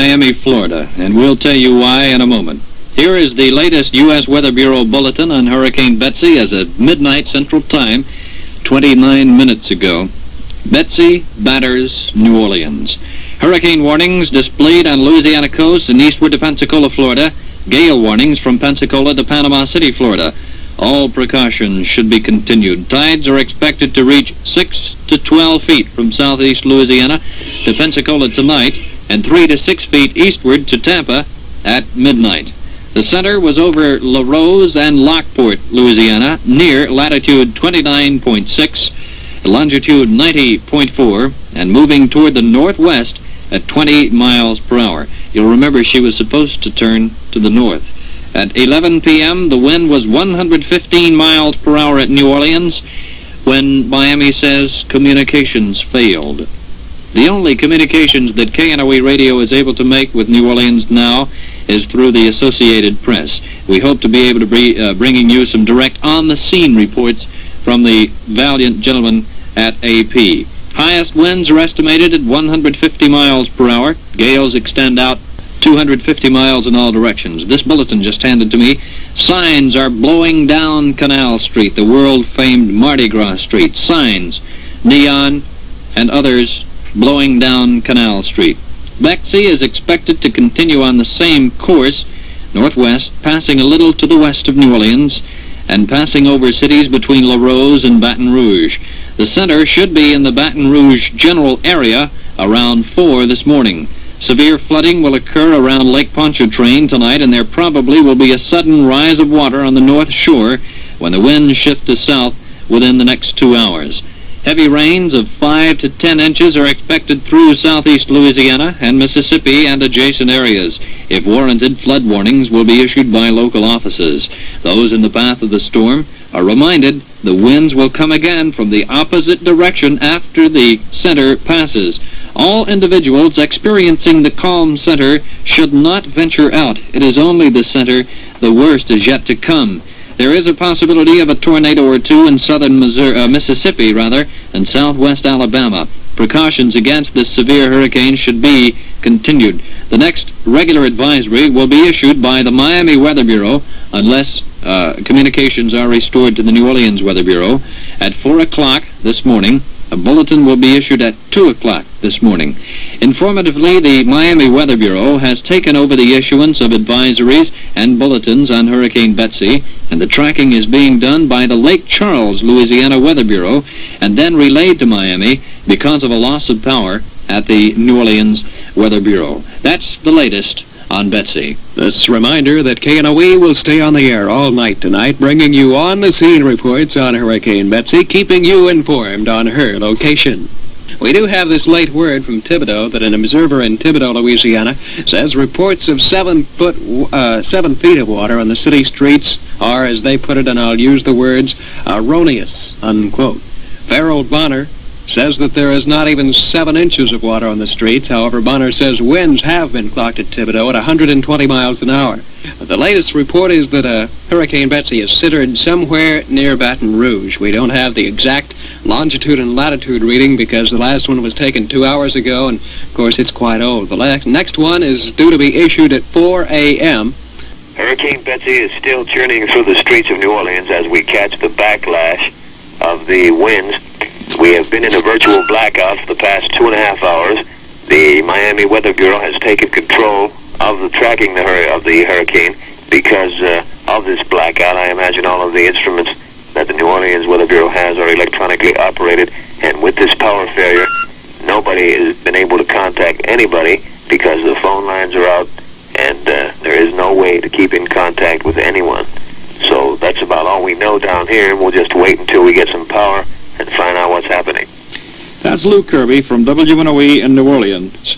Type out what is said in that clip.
Miami, Florida, and we'll tell you why in a moment. Here is the latest U.S. Weather Bureau bulletin on Hurricane Betsy as of midnight Central Time, 29 minutes ago. Betsy batters New Orleans. Hurricane warnings displayed on Louisiana coast and eastward to Pensacola, Florida. Gale warnings from Pensacola to Panama City, Florida. All precautions should be continued. Tides are expected to reach 6 to 12 feet from southeast Louisiana to Pensacola tonight and 3 to 6 feet eastward to Tampa at midnight. The center was over La Rose and Lockport, Louisiana, near latitude 29.6, longitude 90.4, and moving toward the northwest at 20 miles per hour. You'll remember she was supposed to turn to the north. At 11 p.m., the wind was 115 miles per hour at New Orleans when Miami says communications failed. The only communications that KNOE Radio is able to make with New Orleans now is through the Associated Press. We hope to be able to be bringing you some direct on-the-scene reports from the valiant gentlemen at AP. Highest winds are estimated at 150 miles per hour. Gales extend out 250 miles in all directions. This bulletin just handed to me. Signs are blowing down Canal Street, the world-famed Mardi Gras Street. Signs, neon, and others blowing down Canal Street. Betsy is expected to continue on the same course, northwest, passing a little to the west of New Orleans, and passing over cities between La Rose and Baton Rouge. The center should be in the Baton Rouge general area around 4 this morning. Severe flooding will occur around Lake Pontchartrain tonight, and there probably will be a sudden rise of water on the north shore when the winds shift to south within the next 2 hours. Heavy rains of 5 to 10 inches are expected through southeast Louisiana and Mississippi and adjacent areas. If warranted, flood warnings will be issued by local offices. Those in the path of the storm are reminded the winds will come again from the opposite direction after the center passes. All individuals experiencing the calm center should not venture out. It is only the center. The worst is yet to come. There is a possibility of a tornado or two in southern Mississippi, and southwest Alabama. Precautions against this severe hurricane should be continued. The next regular advisory will be issued by the Miami Weather Bureau unless communications are restored to the New Orleans Weather Bureau at 4 o'clock this morning. A bulletin will be issued at 2 o'clock this morning. Informatively, the Miami Weather Bureau has taken over the issuance of advisories and bulletins on Hurricane Betsy, and the tracking is being done by the Lake Charles, Louisiana Weather Bureau, and then relayed to Miami because of a loss of power at the New Orleans Weather Bureau. That's the latest on Betsy. This reminder that KNOE will stay on the air all night tonight, bringing you on-the-scene reports on Hurricane Betsy, keeping you informed on her location. We do have this late word from Thibodaux that an observer in Thibodaux, Louisiana, says reports of 7 feet of water on the city streets are, as they put it, and I'll use the words, erroneous, unquote. Farrell Bonner says that there is not even 7 inches of water on the streets. However, Bonner says winds have been clocked at Thibodaux at 120 miles an hour. The latest report is that Hurricane Betsy is centered somewhere near Baton Rouge. We don't have the exact longitude and latitude reading because the last one was taken 2 hours ago, and of course it's quite old. The next one is due to be issued at 4 a.m. Hurricane Betsy is still churning through the streets of New Orleans as we catch the backlash of the winds. We have been in a virtual blackout for the past 2.5 hours. The Miami Weather Bureau has taken control of the tracking of the hurricane because of this blackout. I imagine all of the instruments that the New Orleans Weather Bureau has are electronically operated, and with this power failure, nobody has been able to contact anybody because the phone lines are out, and there is no way to keep in contact with anyone. So that's about all we know down here, and we'll just wait until we get some power and find out what's happening. That's Lou Kirby from WNOE in New Orleans.